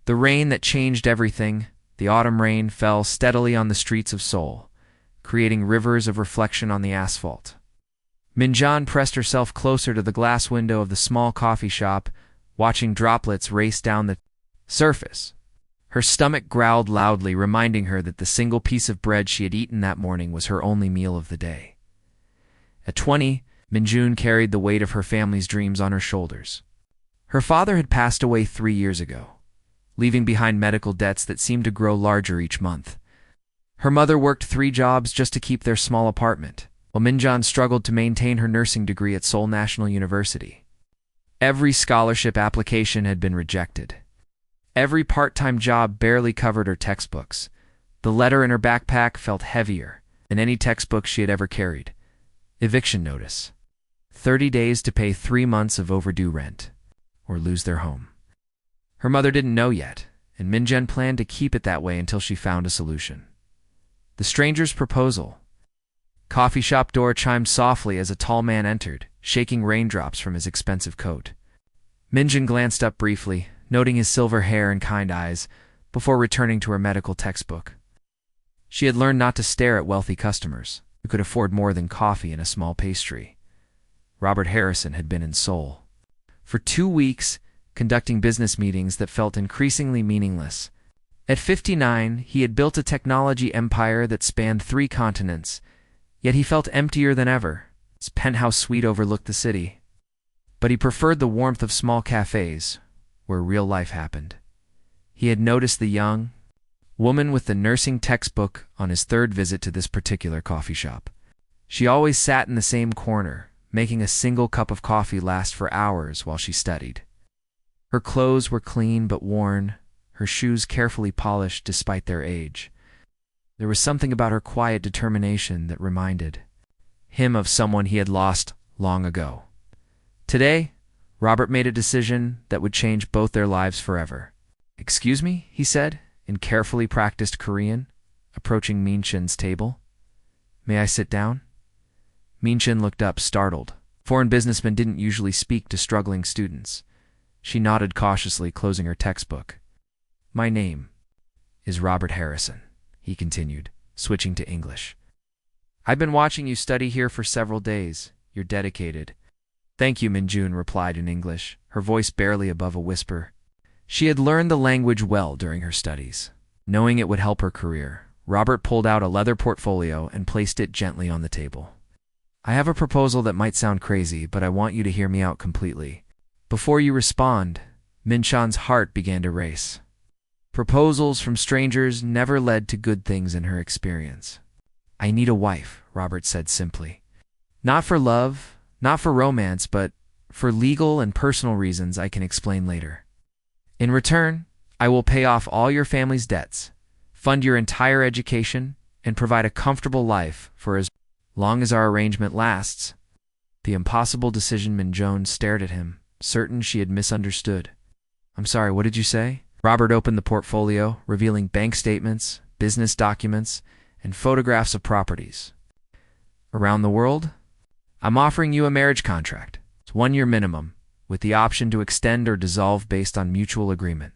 The rain that changed everything, the autumn rain, fell steadily on the streets of Seoul, creating rivers of reflection on the asphalt. Minjeon pressed herself closer to the glass window of the small coffee shop, watching droplets race down the surface. Her stomach growled loudly, reminding her that the single piece of bread she had eaten that morning was her only meal of the day. At 20, Minjeon carried the weight of her family's dreams on her shoulders. Her father had passed away 3 years ago, leaving behind medical debts that seemed to grow larger each month. Her mother worked 3 jobs just to keep their small apartment, while Minjeon struggled to maintain her nursing degree at Seoul National University. Every scholarship application had been rejected. Every part-time job barely covered her textbooks. The letter in her backpack felt heavier than any textbook she had ever carried. Eviction notice. 30 days to pay 3 months of overdue rent, or lose their home. Her mother didn't know yet, and Minjeon planned to keep it that way until she found a solution. The stranger's proposal. Coffee shop door chimed softly as a tall man entered, shaking raindrops from his expensive coat. Minjeon glanced up briefly, noting his silver hair and kind eyes, before returning to her medical textbook. She had learned not to stare at wealthy customers who could afford more than coffee and a small pastry. Robert Harrison had been in Seoul for 2 weeks, conducting business meetings that felt increasingly meaningless. At 59, he had built a technology empire that spanned 3 continents, yet he felt emptier than ever. His penthouse suite overlooked the city, but he preferred the warmth of small cafes, where real life happened. He had noticed the young woman with the nursing textbook on his 3rd visit to this particular coffee shop. She always sat in the same corner, making a single cup of coffee last for hours while she studied. Her clothes were clean but worn, her shoes carefully polished despite their age. There was something about her quiet determination that reminded him of someone he had lost long ago. Today, Robert made a decision that would change both their lives forever. "Excuse me," he said, in carefully practiced Korean, approaching Minjeon's table. "May I sit down?" Minjeon looked up, startled. Foreign businessmen didn't usually speak to struggling students. She nodded cautiously, closing her textbook. "My name is Robert Harrison," he continued, switching to English. "I've been watching you study here for several days. You're dedicated." "Thank you," Minjeon replied in English, her voice barely above a whisper. She had learned the language well during her studies. Knowing it would help her career, Robert pulled out a leather portfolio and placed it gently on the table. "I have a proposal that might sound crazy, but I want you to hear me out completely." Before you respond, Minjeon's heart began to race. Proposals from strangers never led to good things in her experience. "I need a wife," Robert said simply. "Not for love, not for romance, but for legal and personal reasons I can explain later. In return, I will pay off all your family's debts, fund your entire education, and provide a comfortable life for as long as our arrangement lasts." The impossible decision. Minjeon stared at him, certain she had misunderstood. "I'm sorry, what did you say?" Robert opened the portfolio, revealing bank statements, business documents, and photographs of properties. "Around the world? I'm offering you a marriage contract. It's 1 year minimum, with the option to extend or dissolve based on mutual agreement.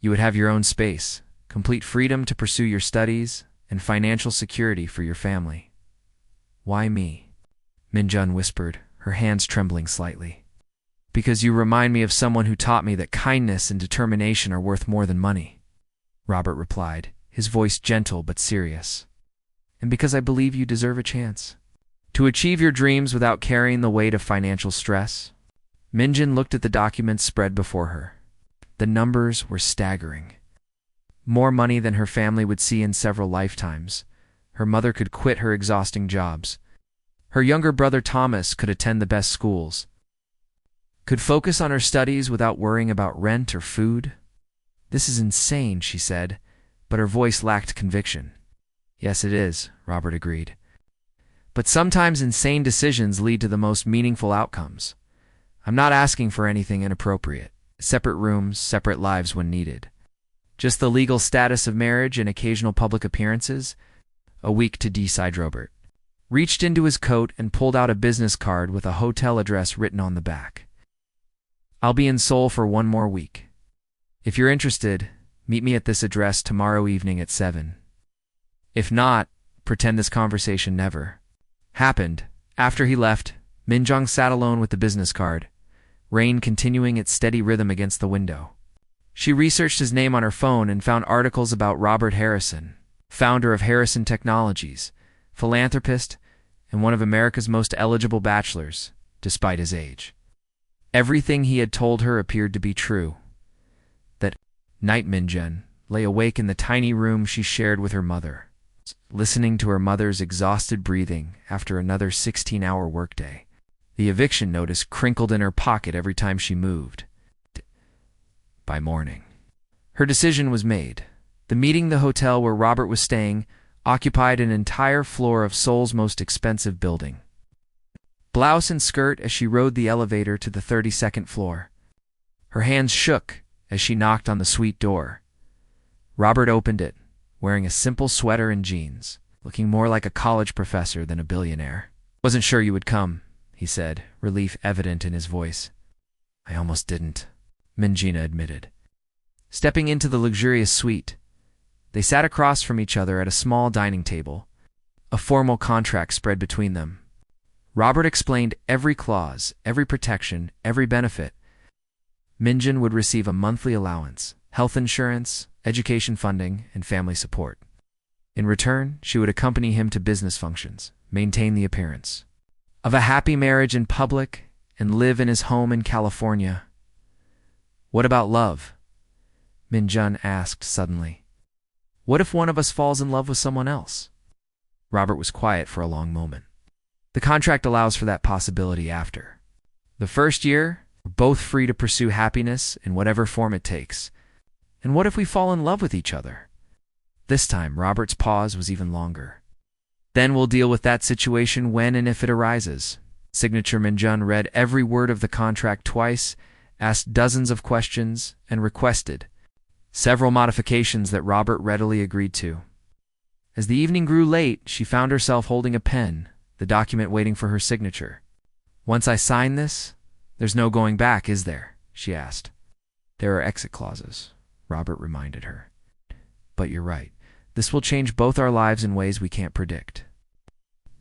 You would have your own space, complete freedom to pursue your studies, and financial security for your family." "Why me?" Minjeon whispered, her hands trembling slightly. "Because you remind me of someone who taught me that kindness and determination are worth more than money," Robert replied, his voice gentle but serious. "And because I believe you deserve a chance to achieve your dreams without carrying the weight of financial stress." Minjeon looked at the documents spread before her. The numbers were staggering. More money than her family would see in several lifetimes. Her mother could quit her exhausting jobs. Her younger brother Thomas could attend the best schools, could focus on her studies without worrying about rent or food. "This is insane," she said, but her voice lacked conviction. "Yes, it is," Robert agreed. "But sometimes insane decisions lead to the most meaningful outcomes. I'm not asking for anything inappropriate. Separate rooms, separate lives when needed. Just the legal status of marriage and occasional public appearances." "A week to decide," Robert reached into his coat and pulled out a business card with a hotel address written on the back. "I'll be in Seoul for 1 more week. If you're interested, meet me at this address tomorrow evening at 7. If not, pretend this conversation never happened. After he left, Minjong sat alone with the business card, rain continuing its steady rhythm against the window. She researched his name on her phone and found articles about Robert Harrison, founder of Harrison Technologies, philanthropist, and one of America's most eligible bachelors, despite his age. Everything he had told her appeared to be true. That night Minjun lay awake in the tiny room she shared with her mother, listening to her mother's exhausted breathing after another 16-hour workday. The eviction notice crinkled in her pocket every time she moved. By morning, her decision was made. The hotel where Robert was staying occupied an entire floor of Seoul's most expensive building. Blouse and skirt as she rode the elevator to the 32nd floor. Her hands shook as she knocked on the suite door. Robert opened it, wearing a simple sweater and jeans, looking more like a college professor than a billionaire. "Wasn't sure you would come," he said, relief evident in his voice. "I almost didn't," Minjina admitted. Stepping into the luxurious suite, they sat across from each other at a small dining table, a formal contract spread between them. Robert explained every clause, every protection, every benefit. Minjin would receive a monthly allowance, health insurance, education funding, and family support. In return, she would accompany him to business functions, maintain the appearance of a happy marriage in public, and live in his home in California. "What about love?" Minjun asked suddenly. "What if one of us falls in love with someone else?" Robert was quiet for a long moment. "The contract allows for that possibility after the first year, we're both free to pursue happiness in whatever form it takes. And what if we fall in love with each other?" This time, Robert's pause was even longer. "Then we'll deal with that situation when and if it arises." Signature Minjun read every word of the contract twice, asked dozens of questions, and requested several modifications that Robert readily agreed to. As the evening grew late, she found herself holding a pen, the document waiting for her signature. "Once I sign this, there's no going back, is there?" she asked. "There are exit clauses," Robert reminded her. "But you're right. This will change both our lives in ways we can't predict."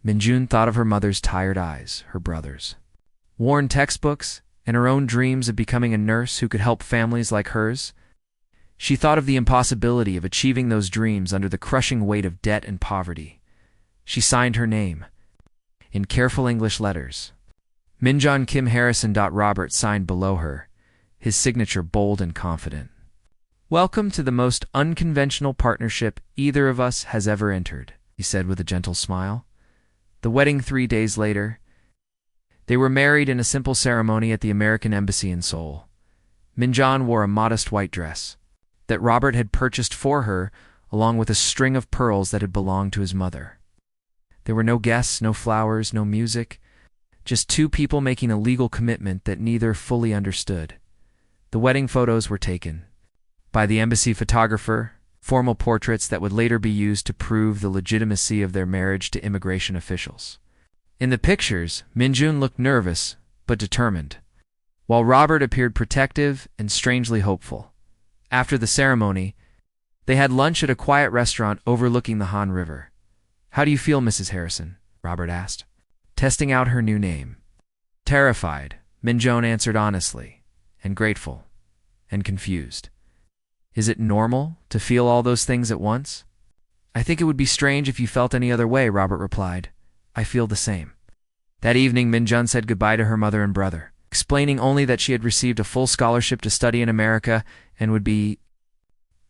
Minjun thought of her mother's tired eyes, her brother's worn textbooks, and her own dreams of becoming a nurse who could help families like hers. She thought of the impossibility of achieving those dreams under the crushing weight of debt and poverty. She signed her name in careful English letters. Minjun Kim Harrison. Robert signed below her, his signature bold and confident. "Welcome to the most unconventional partnership either of us has ever entered," he said with a gentle smile. The wedding 3 days later. They were married in a simple ceremony at the American Embassy in Seoul. Minjun wore a modest white dress that Robert had purchased for her, along with a string of pearls that had belonged to his mother. There were no guests, no flowers, no music, just two people making a legal commitment that neither fully understood. The wedding photos were taken by the embassy photographer, formal portraits that would later be used to prove the legitimacy of their marriage to immigration officials. In the pictures, Minjun looked nervous but determined, while Robert appeared protective and strangely hopeful. After the ceremony, they had lunch at a quiet restaurant overlooking the Han River. "How do you feel, Mrs. Harrison?" Robert asked, testing out her new name. "Terrified," Minjun answered honestly, "and grateful, and confused." "Is it normal to feel all those things at once?" "I think it would be strange if you felt any other way," Robert replied. "I feel the same." That evening, Minjun said goodbye to her mother and brother, explaining only that she had received a full scholarship to study in America and would be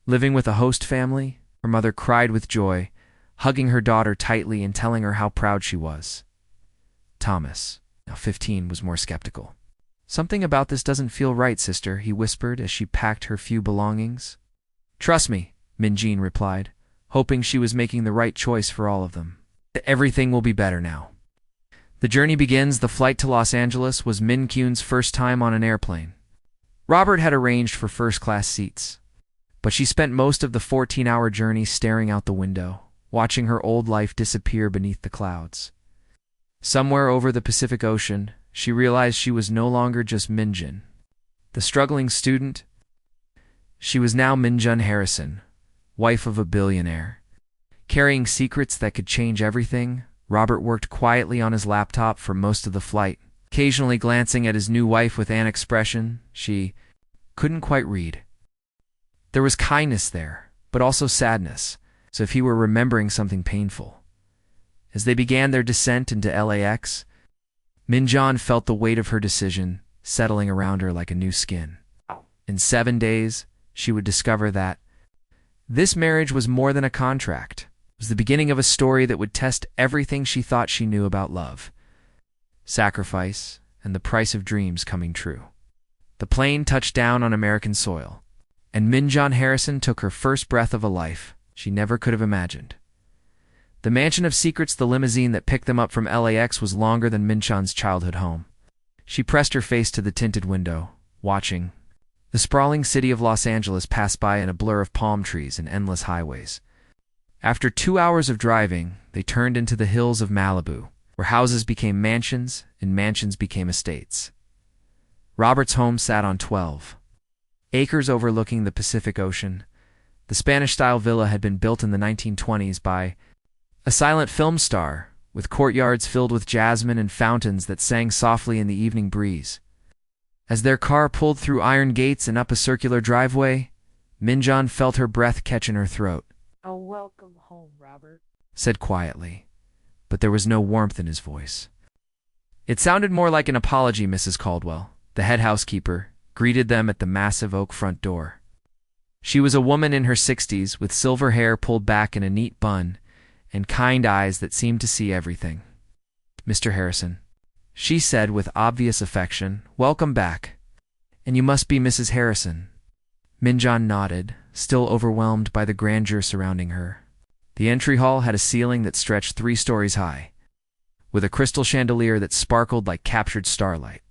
living with a host family. Her mother cried with joy, hugging her daughter tightly and telling her how proud she was. Thomas, now 15, was more skeptical. "Something about this doesn't feel right, sister," he whispered as she packed her few belongings. "Trust me," Minjun replied, hoping she was making the right choice for all of them. "Everything will be better now." The journey begins. The flight to Los Angeles was Min Kyun's first time on an airplane. Robert had arranged for first-class seats, but she spent most of the 14-hour journey staring out the window, watching her old life disappear beneath the clouds. Somewhere over the Pacific Ocean, she realized she was no longer just Minjun, the struggling student. She was now Minjun Harrison, wife of a billionaire. Carrying secrets that could change everything, Robert worked quietly on his laptop for most of the flight, occasionally glancing at his new wife with an expression she couldn't quite read. There was kindness there, but also sadness, as if he were remembering something painful. As they began their descent into LAX, Minjun felt the weight of her decision settling around her like a new skin. In 7 days, she would discover that this marriage was more than a contract. It was the beginning of a story that would test everything she thought she knew about love, sacrifice, and the price of dreams coming true. The plane touched down on American soil, and Minjun Harrison took her first breath of a life she never could have imagined. The mansion of secrets, the limousine that picked them up from LAX, was longer than Minjun's childhood home. She pressed her face to the tinted window, watching the sprawling city of Los Angeles pass by in a blur of palm trees and endless highways. After 2 hours of driving, they turned into the hills of Malibu, where houses became mansions and mansions became estates. Robert's home sat on 12 acres overlooking the Pacific Ocean. The Spanish-style villa had been built in the 1920s by a silent film star, with courtyards filled with jasmine and fountains that sang softly in the evening breeze. As their car pulled through iron gates and up a circular driveway, Minjun felt her breath catch in her throat. "Oh, welcome home, Robert," said quietly, but there was no warmth in his voice. It sounded more like an apology. Mrs. Caldwell, the head housekeeper, greeted them at the massive oak front door. She was a woman in her 60s, with silver hair pulled back in a neat bun and kind eyes that seemed to see everything. "Mr. Harrison," she said with obvious affection, "welcome back. And you must be Mrs. Harrison." Minjun nodded, still overwhelmed by the grandeur surrounding her. The entry hall had a ceiling that stretched 3 stories high, with a crystal chandelier that sparkled like captured starlight.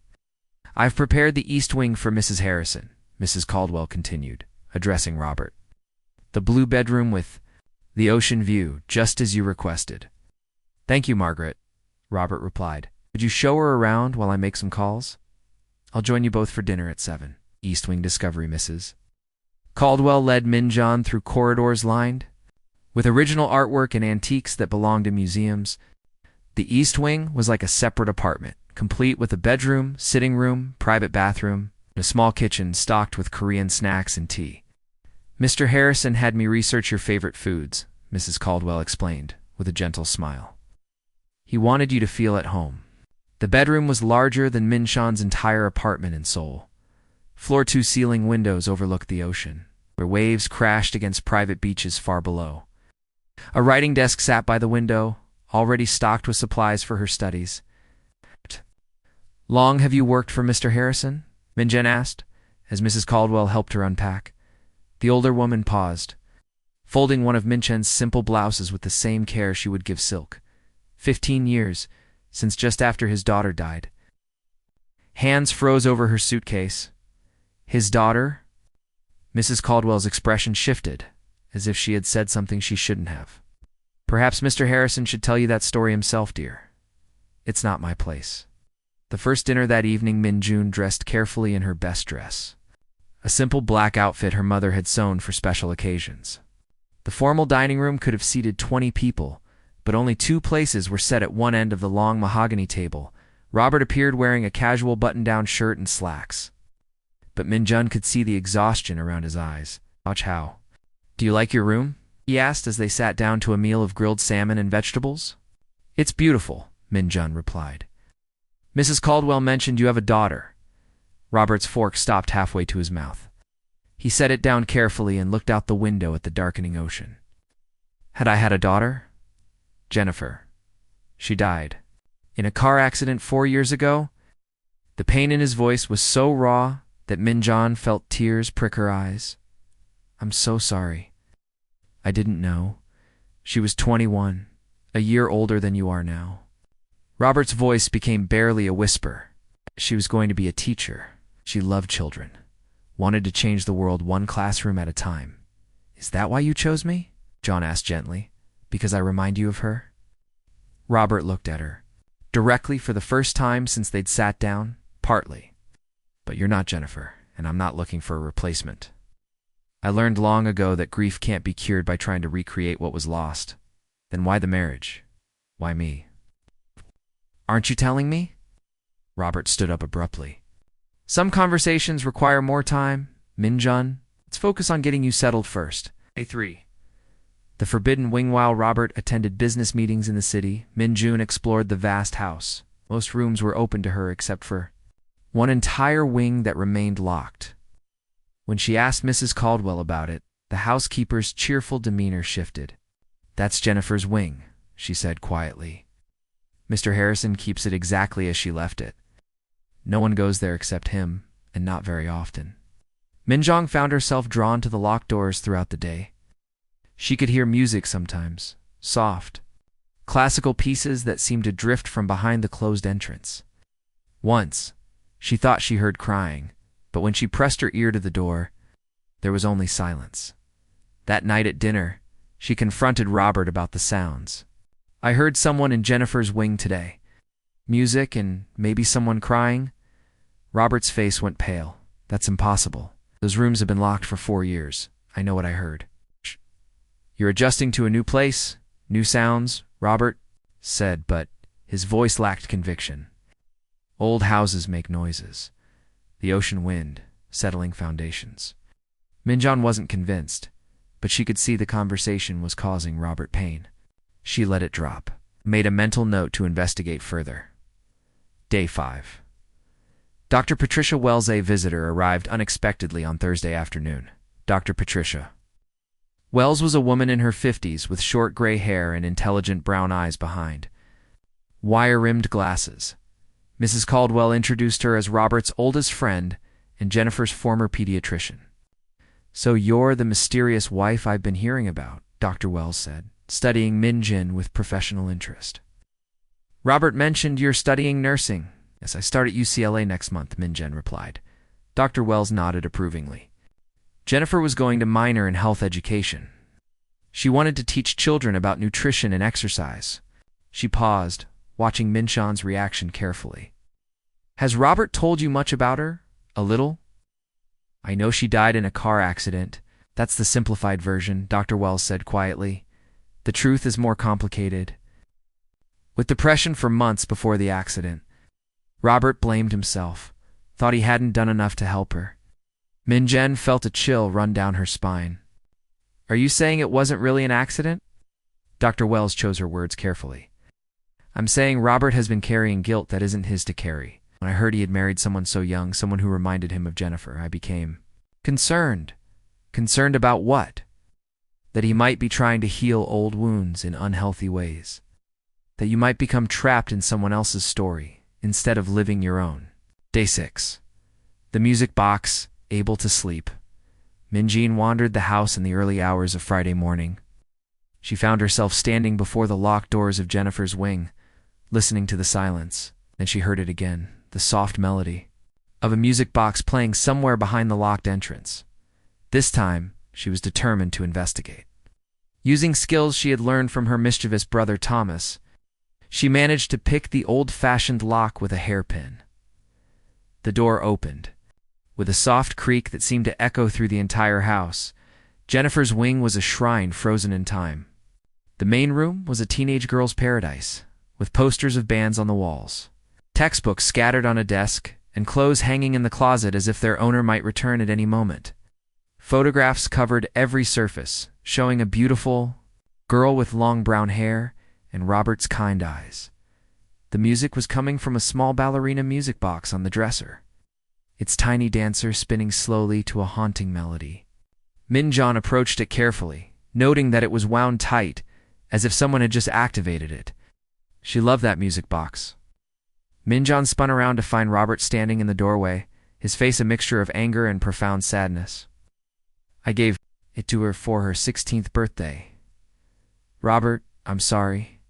"I've prepared the east wing for Mrs. Harrison," Mrs. Caldwell continued, addressing Robert. "The blue bedroom with the ocean view, just as you requested." "Thank you, Margaret," Robert replied. "Could you show her around while I make some calls? I'll join you both for dinner at 7. East Wing Discovery, Mrs. Caldwell led Minjun through corridors lined with original artwork and antiques that belonged to museums. The East Wing was like a separate apartment, complete with a bedroom, sitting room, private bathroom, and a small kitchen stocked with Korean snacks and tea. "Mr. Harrison had me research your favorite foods," Mrs. Caldwell explained, with a gentle smile. "He wanted you to feel at home." The bedroom was larger than Minjun's entire apartment in Seoul. Floor-to-ceiling windows overlooked the ocean, where waves crashed against private beaches far below. A writing desk sat by the window, already stocked with supplies for her studies. "Long have you worked for Mr. Harrison?" Minjun asked, as Mrs. Caldwell helped her unpack. The older woman paused, folding one of Minjun's simple blouses with the same care she would give silk. 15 years, since just after his daughter died. Hands froze over her suitcase. "His daughter?" Mrs. Caldwell's expression shifted, as if she had said something she shouldn't have. "Perhaps Mr. Harrison should tell you that story himself, dear. It's not my place." The first dinner that evening, Minjun dressed carefully in her best dress, a simple black outfit her mother had sewn for special occasions. The formal dining room could have seated 20 people, but only 2 places were set at one end of the long mahogany table. Robert appeared wearing a casual button-down shirt and slacks, but Minjun could see the exhaustion around his eyes. "Watch how. Do you like your room?" he asked as they sat down to a meal of grilled salmon and vegetables. "It's beautiful," Minjun replied. "Mrs. Caldwell mentioned you have a daughter." Robert's fork stopped halfway to his mouth. He set it down carefully and looked out the window at the darkening ocean. "Had I had a daughter?" "Jennifer. She died in a car accident 4 years ago." The pain in his voice was so raw that Minjun felt tears prick her eyes. "I'm so sorry. I didn't know. She was 21, a year older than you are now." Robert's voice became barely a whisper. "She was going to be a teacher. She loved children, wanted to change the world one classroom at a time." "Is that why you chose me?" John asked gently. "Because I remind you of her?" Robert looked at her, directly for the first time since they'd sat down. "Partly. But you're not Jennifer, and I'm not looking for a replacement." I learned long ago that grief can't be cured by trying to recreate what was lost. Then why the marriage? Why me? Aren't you telling me? Robert stood up abruptly. Some conversations require more time. Minjun, let's focus on getting you settled first. A3. The forbidden wing. While Robert attended business meetings in the city, Minjun explored the vast house. Most rooms were open to her except for one entire wing that remained locked. When she asked Mrs. Caldwell about it, the housekeeper's cheerful demeanor shifted. "That's Jennifer's wing," she said quietly. "Mr. Harrison keeps it exactly as she left it. No one goes there except him, and not very often." Minjong found herself drawn to the locked doors throughout the day. She could hear music sometimes, soft, classical pieces that seemed to drift from behind the closed entrance. Once, she thought she heard crying, but when she pressed her ear to the door, there was only silence. That night at dinner, she confronted Robert about the sounds. "I heard someone in Jennifer's wing today. Music and maybe someone crying." Robert's face went pale. "That's impossible. Those rooms have been locked for 4 years. I know what I heard." "Shh. You're adjusting to a new place, new sounds," Robert said, but his voice lacked conviction. "Old houses make noises. The ocean wind, settling foundations." Minjun wasn't convinced, but she could see the conversation was causing Robert pain. She let it drop, made a mental note to investigate further. Day 5. Dr. Patricia Wells, a visitor, arrived unexpectedly on Thursday afternoon. Dr. Patricia Wells was a woman in her 50s with short gray hair and intelligent brown eyes behind wire-rimmed glasses. Mrs. Caldwell introduced her as Robert's oldest friend and Jennifer's former pediatrician. "So you're the mysterious wife I've been hearing about," Dr. Wells said, studying Minjin with professional interest. "Robert mentioned you're studying nursing." "Yes, I start at UCLA next month," Minjin replied. Dr. Wells nodded approvingly. Jennifer was going to minor in health education. She wanted to teach children about nutrition and exercise. She paused, watching Minshon's reaction carefully. "Has Robert told you much about her? A little?" "I know she died in a car accident. That's the simplified version," Dr. Wells said quietly. "The truth is more complicated." With depression for months before the accident, Robert blamed himself, thought he hadn't done enough to help her. Minjen felt a chill run down her spine. "Are you saying it wasn't really an accident?" Dr. Wells chose her words carefully. "I'm saying Robert has been carrying guilt that isn't his to carry. When I heard he had married someone so young, someone who reminded him of Jennifer, I became concerned." "Concerned about what?" "That he might be trying to heal old wounds in unhealthy ways. That you might become trapped in someone else's story instead of living your own." Day 6. The music box, able to sleep. Minjin wandered the house in the early hours of Friday morning. She found herself standing before the locked doors of Jennifer's wing, listening to the silence. Then she heard it again, the soft melody of a music box playing somewhere behind the locked entrance. This time, she was determined to investigate. Using skills she had learned from her mischievous brother Thomas, she managed to pick the old-fashioned lock with a hairpin. The door opened. With a soft creak that seemed to echo through the entire house, Jennifer's wing was a shrine frozen in time. The main room was a teenage girl's paradise, with posters of bands on the walls, textbooks scattered on a desk, and clothes hanging in the closet as if their owner might return at any moment. Photographs covered every surface, showing a beautiful girl with long brown hair and Robert's kind eyes. The music was coming from a small ballerina music box on the dresser, its tiny dancer spinning slowly to a haunting melody. Minjun approached it carefully, noting that it was wound tight, as if someone had just activated it. She loved that music box. Minjun spun around to find Robert standing in the doorway, his face a mixture of anger and profound sadness. "I gave it to her for her 16th birthday. Robert, I'm sorry.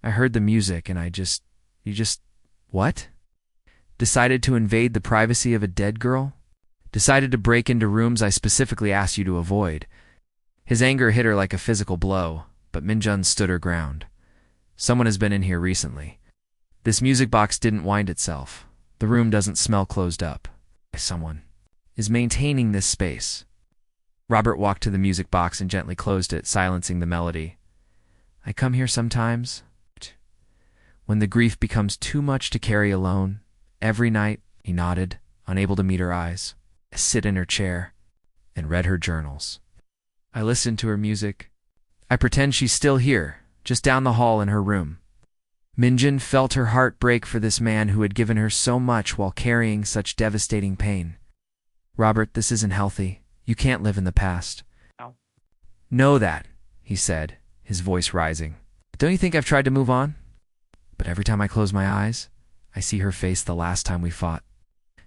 I heard the music and you just, what? Decided to invade the privacy of a dead girl? Decided to break into rooms I specifically asked you to avoid." His anger hit her like a physical blow, but Minjun stood her ground. "Someone has been in here recently. This music box didn't wind itself. The room doesn't smell closed up. Someone is maintaining this space." Robert walked to the music box and gently closed it, silencing the melody. I come here sometimes, when the grief becomes too much to carry alone. Every night, he nodded, unable to meet her eyes. I sit in her chair and read her journals. I listen to her music. I pretend she's still here, just down the hall in her room. Minjun felt her heart break for this man who had given her so much while carrying such devastating pain. Robert, this isn't healthy. You can't live in the past. No. Know that, he said, his voice rising. Don't you think I've tried to move on? But every time I close my eyes, I see her face the last time we fought.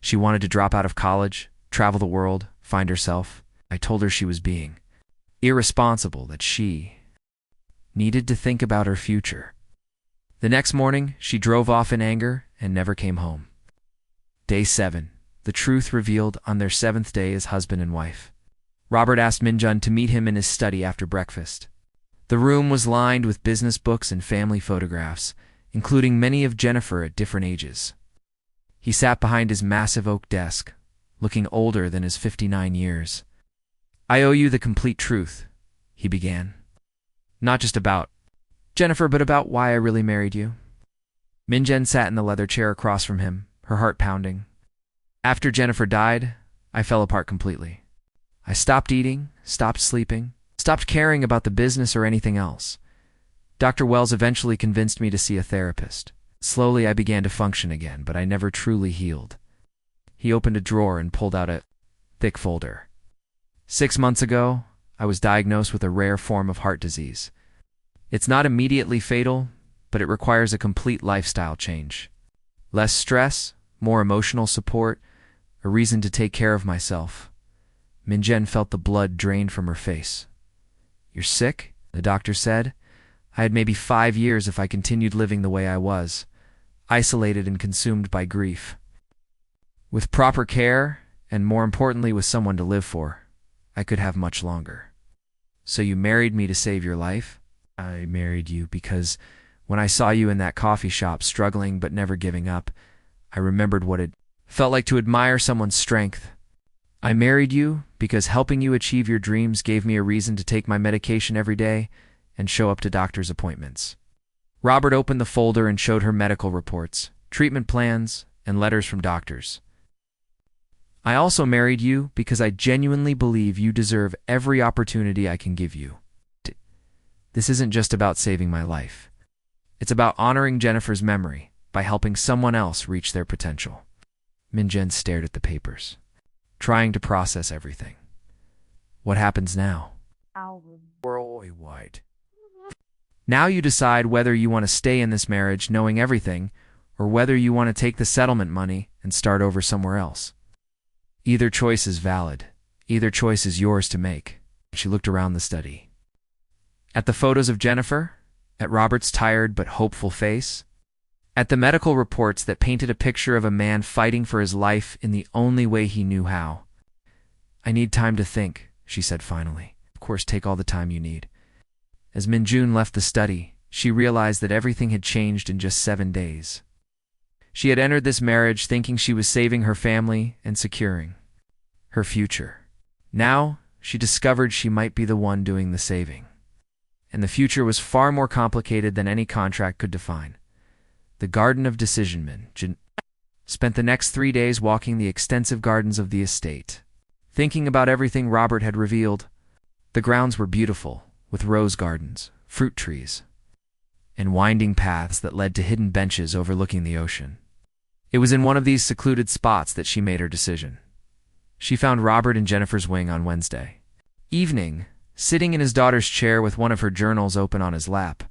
She wanted to drop out of college, travel the world, find herself. I told her she was being irresponsible, that she needed to think about her future. The next morning, she drove off in anger and never came home. Day 7. The truth revealed on their 7th day as husband and wife. Robert asked Minjun to meet him in his study after breakfast. The room was lined with business books and family photographs, including many of Jennifer at different ages. He sat behind his massive oak desk, looking older than his 59 years. I owe you the complete truth, he began. Not just about Jennifer, but about why I really married you. Minjun sat in the leather chair across from him, her heart pounding. After Jennifer died, I fell apart completely. I stopped eating, stopped sleeping, stopped caring about the business or anything else. Dr. Wells eventually convinced me to see a therapist. Slowly I began to function again, but I never truly healed. He opened a drawer and pulled out a thick folder. 6 months ago, I was diagnosed with a rare form of heart disease. It's not immediately fatal, but it requires a complete lifestyle change. Less stress, more emotional support, a reason to take care of myself. Minjun felt the blood drain from her face. You're sick? The doctor said. I had maybe 5 years if I continued living the way I was, isolated and consumed by grief. With proper care, and more importantly with someone to live for, I could have much longer. So you married me to save your life? I married you because when I saw you in that coffee shop struggling but never giving up, I remembered what it felt like to admire someone's strength. I married you because helping you achieve your dreams gave me a reason to take my medication every day and show up to doctor's appointments. Robert opened the folder and showed her medical reports, treatment plans, and letters from doctors. I also married you because I genuinely believe you deserve every opportunity I can give you. This isn't just about saving my life. It's about honoring Jennifer's memory by helping someone else reach their potential. Minjun stared at the papers, trying to process everything. What happens now? Worldwide. Now you decide whether you want to stay in this marriage knowing everything, or whether you want to take the settlement money and start over somewhere else. Either choice is valid. Either choice is yours to make. She looked around the study. At the photos of Jennifer, at Robert's tired but hopeful face, at the medical reports that painted a picture of a man fighting for his life in the only way he knew how. I need time to think, she said finally. Of course, take all the time you need. As Minjun left the study, she realized that everything had changed in just 7 days. She had entered this marriage thinking she was saving her family and securing her future. Now, she discovered she might be the one doing the saving. And the future was far more complicated than any contract could define. The Garden of Decision spent the next 3 days walking the extensive gardens of the estate, thinking about everything Robert had revealed. The grounds were beautiful, with rose gardens, fruit trees, and winding paths that led to hidden benches overlooking the ocean. It was in one of these secluded spots that she made her decision. She found Robert in Jennifer's wing on Wednesday evening, sitting in his daughter's chair with one of her journals open on his lap.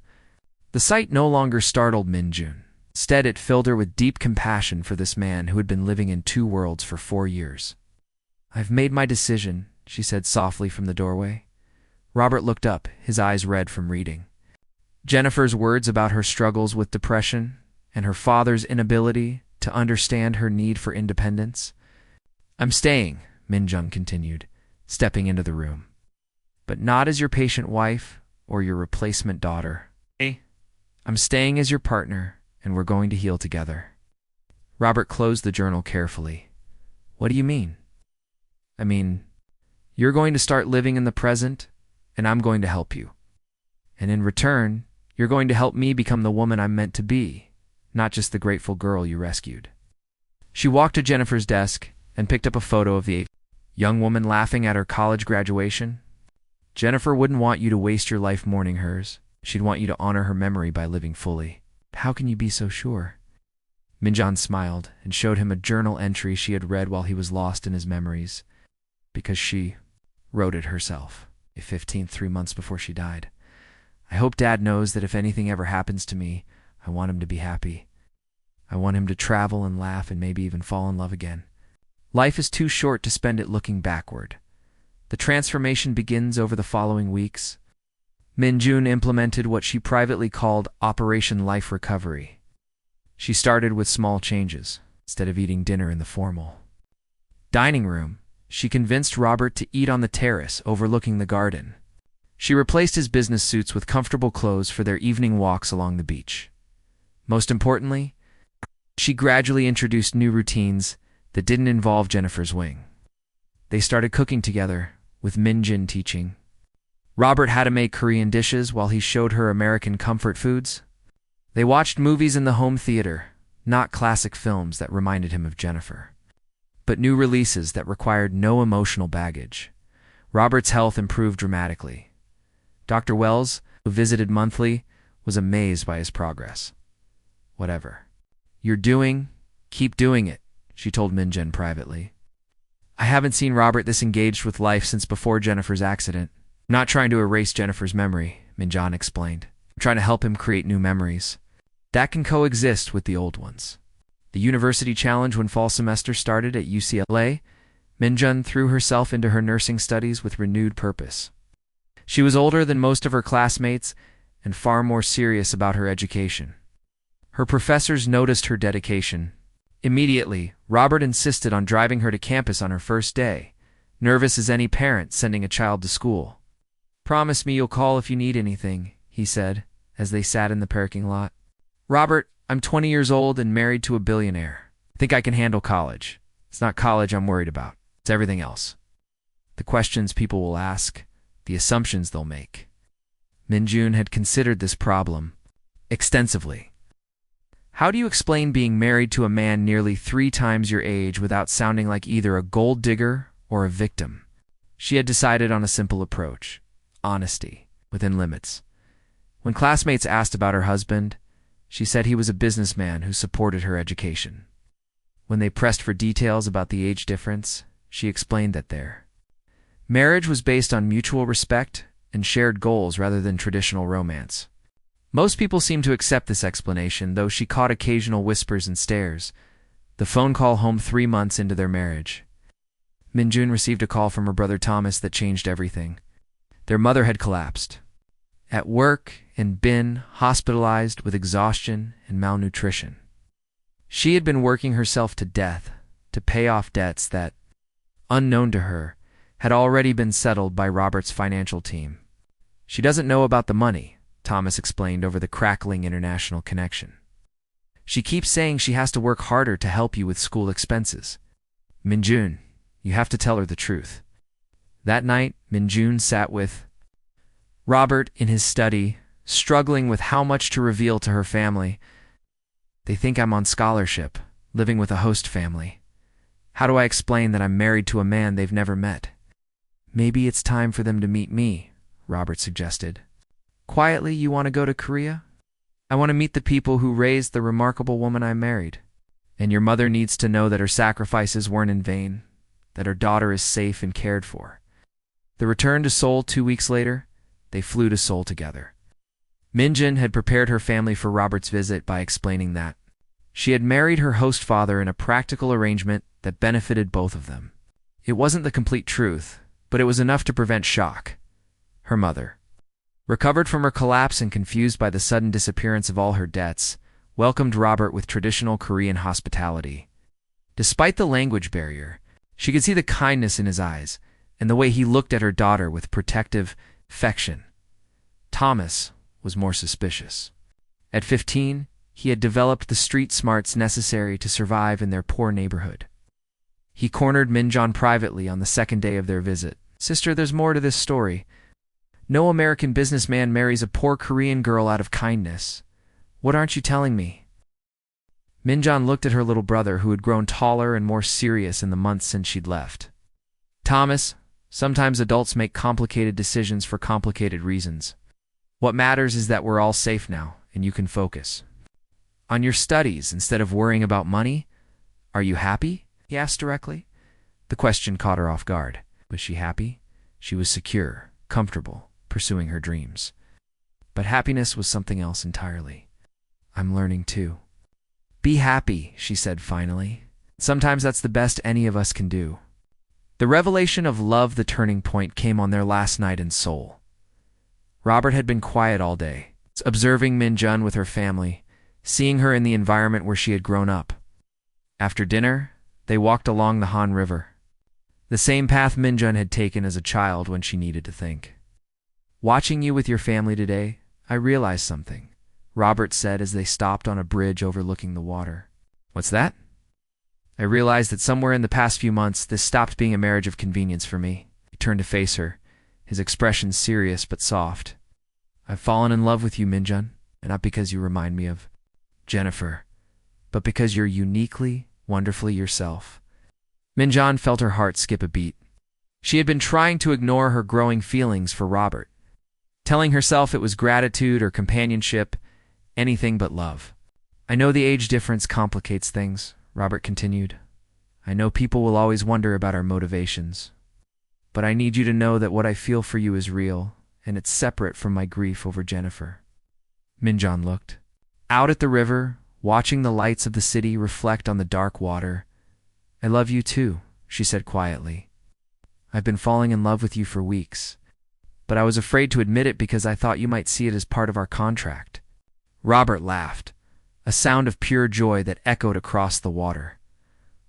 The sight no longer startled Minjun. Instead, it filled her with deep compassion for this man who had been living in 2 worlds for 4 years. I've made my decision, she said softly from the doorway. Robert looked up, his eyes red from reading. Jennifer's words about her struggles with depression and her father's inability to understand her need for independence. I'm staying, Minjun continued, stepping into the room. But not as your patient wife or your replacement daughter. I'm staying as your partner, and we're going to heal together. Robert closed the journal carefully. What do you mean? I mean, You're going to start living in the present, and I'm going to help you. And in return, you're going to help me become the woman I'm meant to be, not just the grateful girl you rescued." She walked to Jennifer's desk and picked up a photo of the young woman laughing at her college graduation. Jennifer wouldn't want you to waste your life mourning hers. She'd want you to honor her memory by living fully. "How can you be so sure?" Minjan smiled and showed him a journal entry she had read while he was lost in his memories. "Because she wrote it herself, May 15th, 3 months before she died. I hope Dad knows that if anything ever happens to me, I want him to be happy. I want him to travel and laugh and maybe even fall in love again. Life is too short to spend it looking backward." The transformation begins over the following weeks. Minjun implemented what she privately called Operation Life Recovery. She started with small changes. Instead of eating dinner in the formal dining room, she convinced Robert to eat on the terrace overlooking the garden. She replaced his business suits with comfortable clothes for their evening walks along the beach. Most importantly, she gradually introduced new routines that didn't involve Jennifer's wing. They started cooking together, with Minjin teaching. Robert had to make Korean dishes while he showed her American comfort foods. They watched movies in the home theater, not classic films that reminded him of Jennifer, but new releases that required no emotional baggage. Robert's health improved dramatically. Dr. Wells, who visited monthly, was amazed by his progress. "Whatever you're doing, keep doing it," she told Minjin privately. "I haven't seen Robert this engaged with life since before Jennifer's accident. I'm not trying to erase Jennifer's memory," Minjan explained. "I'm trying to help him create new memories that can coexist with the old ones." The university challenge when fall semester started at UCLA, Minjun threw herself into her nursing studies with renewed purpose. She was older than most of her classmates and far more serious about her education. Her professors noticed her dedication. Immediately, Robert insisted on driving her to campus on her first day, nervous as any parent sending a child to school. "Promise me you'll call if you need anything," he said, as they sat in the parking lot. "Robert, I'm 20 years old and married to a billionaire. I think I can handle college. It's not college I'm worried about. It's everything else. The questions people will ask, the assumptions they'll make." Minjun had considered this problem extensively. How do you explain being married to a man nearly 3 times your age without sounding like either a gold digger or a victim? She had decided on a simple approach: honesty, within limits. When classmates asked about her husband, she said he was a businessman who supported her education. When they pressed for details about the age difference, she explained that their marriage was based on mutual respect and shared goals rather than traditional romance. Most people seemed to accept this explanation, though she caught occasional whispers and stares. The phone call home 3 months into their marriage. Minjun received a call from her brother Thomas that changed everything. Their mother had collapsed at work and been hospitalized with exhaustion and malnutrition. She had been working herself to death to pay off debts that, unknown to her, had already been settled by Robert's financial team. "She doesn't know about the money," Thomas explained over the crackling international connection. "She keeps saying she has to work harder to help you with school expenses. Minjun, you have to tell her the truth." That night, Minjun sat with Robert in his study, struggling with how much to reveal to her family. "They think I'm on scholarship, living with a host family. How do I explain that I'm married to a man they've never met?" "Maybe it's time for them to meet me," Robert suggested. "Quietly, you want to go to Korea? I want to meet the people who raised the remarkable woman I married. And your mother needs to know that her sacrifices weren't in vain, that her daughter is safe and cared for." The return to Seoul 2 weeks later, they flew to Seoul together. Minjun had prepared her family for Robert's visit by explaining that she had married her host father in a practical arrangement that benefited both of them. It wasn't the complete truth, but it was enough to prevent shock. Her mother, recovered from her collapse and confused by the sudden disappearance of all her debts, welcomed Robert with traditional Korean hospitality. Despite the language barrier, she could see the kindness in his eyes and the way he looked at her daughter with protective affection. Thomas was more suspicious. At 15, he had developed the street smarts necessary to survive in their poor neighborhood. He cornered Minjan privately on the second day of their visit. Sister, there's more to this story. No American businessman marries a poor Korean girl out of kindness. What aren't you telling me? Minjun looked at her little brother, who had grown taller and more serious in the months since she'd left. Thomas, sometimes adults make complicated decisions for complicated reasons. What matters is that we're all safe now, and you can focus on your studies instead of worrying about money. Are you happy? He asked directly. The question caught her off guard. Was she happy? She was secure, comfortable, pursuing her dreams. But happiness was something else entirely. I'm learning too. Be happy, she said finally. Sometimes that's the best any of us can do. The revelation of love, the turning point, came on their last night in Seoul. Robert had been quiet all day, observing Minjun with her family, seeing her in the environment where she had grown up. After dinner, they walked along the Han River, the same path Minjun had taken as a child when she needed to think. Watching you with your family today, I realized something, Robert said as they stopped on a bridge overlooking the water. What's that? I realized that somewhere in the past few months, this stopped being a marriage of convenience for me. He turned to face her, his expression serious but soft. I've fallen in love with you, Minjun, and not because you remind me of Jennifer, but because you're uniquely, wonderfully yourself. Minjun felt her heart skip a beat. She had been trying to ignore her growing feelings for Robert, telling herself it was gratitude or companionship, anything but love. I know the age difference complicates things, Robert continued. I know people will always wonder about our motivations. But I need you to know that what I feel for you is real, and it's separate from my grief over Jennifer. Minjun looked out at the river, watching the lights of the city reflect on the dark water. I love you too, she said quietly. I've been falling in love with you for weeks, but I was afraid to admit it because I thought you might see it as part of our contract. Robert laughed, a sound of pure joy that echoed across the water.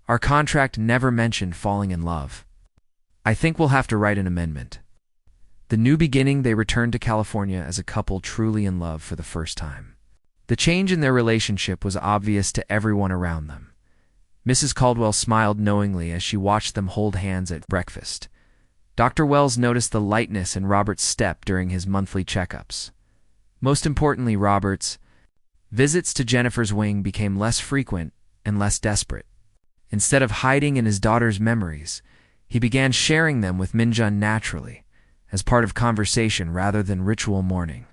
Our contract never mentioned falling in love. I think we'll have to write an amendment. The new beginning, they returned to California as a couple truly in love for the first time. The change in their relationship was obvious to everyone around them. Mrs. Caldwell smiled knowingly as she watched them hold hands at breakfast. Dr. Wells noticed the lightness in Robert's step during his monthly checkups. Most importantly, Robert's visits to Jennifer's wing became less frequent and less desperate. Instead of hiding in his daughter's memories, he began sharing them with Minjun naturally, as part of conversation rather than ritual mourning.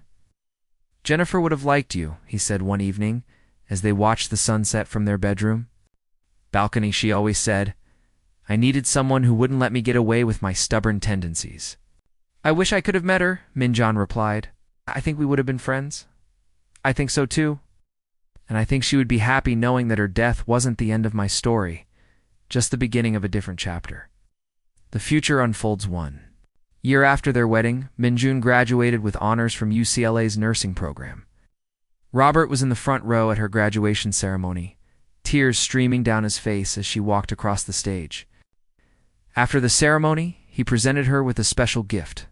Jennifer would have liked you, he said one evening, as they watched the sunset from their bedroom. Balcony, she always said. I needed someone who wouldn't let me get away with my stubborn tendencies. I wish I could have met her, Minjun replied. I think we would have been friends. I think so too. And I think she would be happy knowing that her death wasn't the end of my story, just the beginning of a different chapter. The future unfolds one year after their wedding. Minjun graduated with honors from UCLA's nursing program. Robert was in the front row at her graduation ceremony, tears streaming down his face as she walked across the stage. After the ceremony, he presented her with a special gift,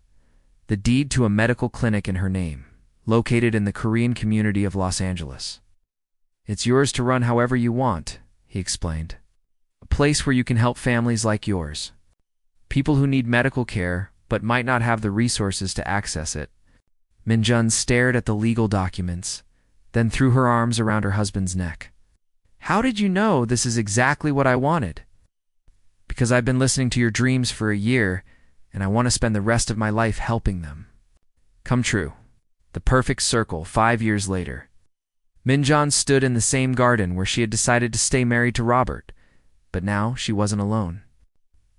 the deed to a medical clinic in her name, located in the Korean community of Los Angeles. It's yours to run however you want, he explained. A place where you can help families like yours. People who need medical care but might not have the resources to access it. Minjun stared at the legal documents, then threw her arms around her husband's neck. How did you know this is exactly what I wanted? Because I've been listening to your dreams for a year, and I want to spend the rest of my life helping them come true. The perfect circle 5 years later. Minjun stood in the same garden where she had decided to stay married to Robert, but now she wasn't alone.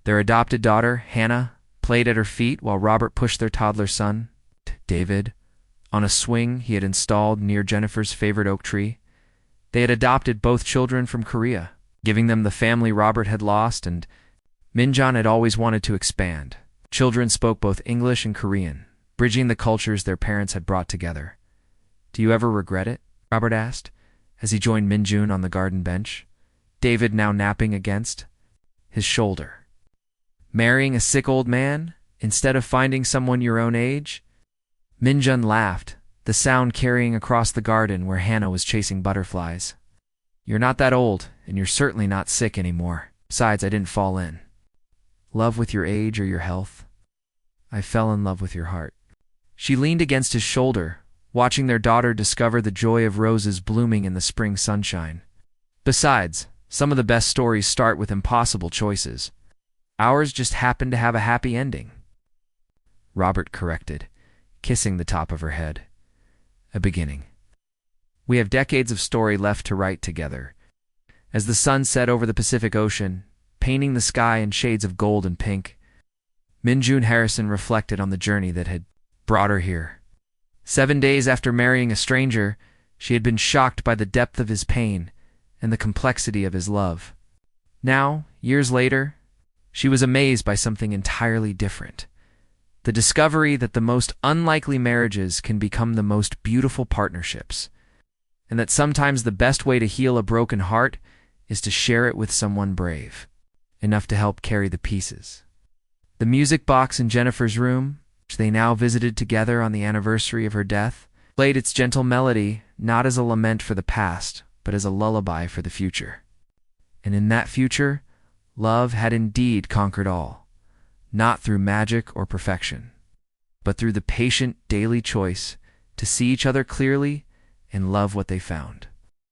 Their adopted daughter, Hannah, played at her feet while Robert pushed their toddler son, David, on a swing he had installed near Jennifer's favorite oak tree. They had adopted both children from Korea, giving them the family Robert had lost, and Minjun had always wanted to expand. Children spoke both English and Korean, bridging the cultures their parents had brought together. Do you ever regret it? Robert asked, as he joined Minjun on the garden bench, David now napping against his shoulder. Marrying a sick old man, instead of finding someone your own age? Minjun laughed, the sound carrying across the garden where Hannah was chasing butterflies. You're not that old, and you're certainly not sick anymore. Besides, I didn't fall in love with your age or your health. I fell in love with your heart." She leaned against his shoulder, watching their daughter discover the joy of roses blooming in the spring sunshine. Besides, some of the best stories start with impossible choices. Ours just happened to have a happy ending. Robert corrected, kissing the top of her head. A beginning. We have decades of story left to write together. As the sun set over the Pacific Ocean, painting the sky in shades of gold and pink, Minjun Harrison reflected on the journey that had brought her here. 7 days after marrying a stranger, she had been shocked by the depth of his pain and the complexity of his love. Now, years later, she was amazed by something entirely different. The discovery that the most unlikely marriages can become the most beautiful partnerships, and that sometimes the best way to heal a broken heart is to share it with someone brave, enough to help carry the pieces. The music box in Jennifer's room, which they now visited together on the anniversary of her death, played its gentle melody not as a lament for the past, but as a lullaby for the future. And in that future, love had indeed conquered all, not through magic or perfection, but through the patient daily choice to see each other clearly and love what they found.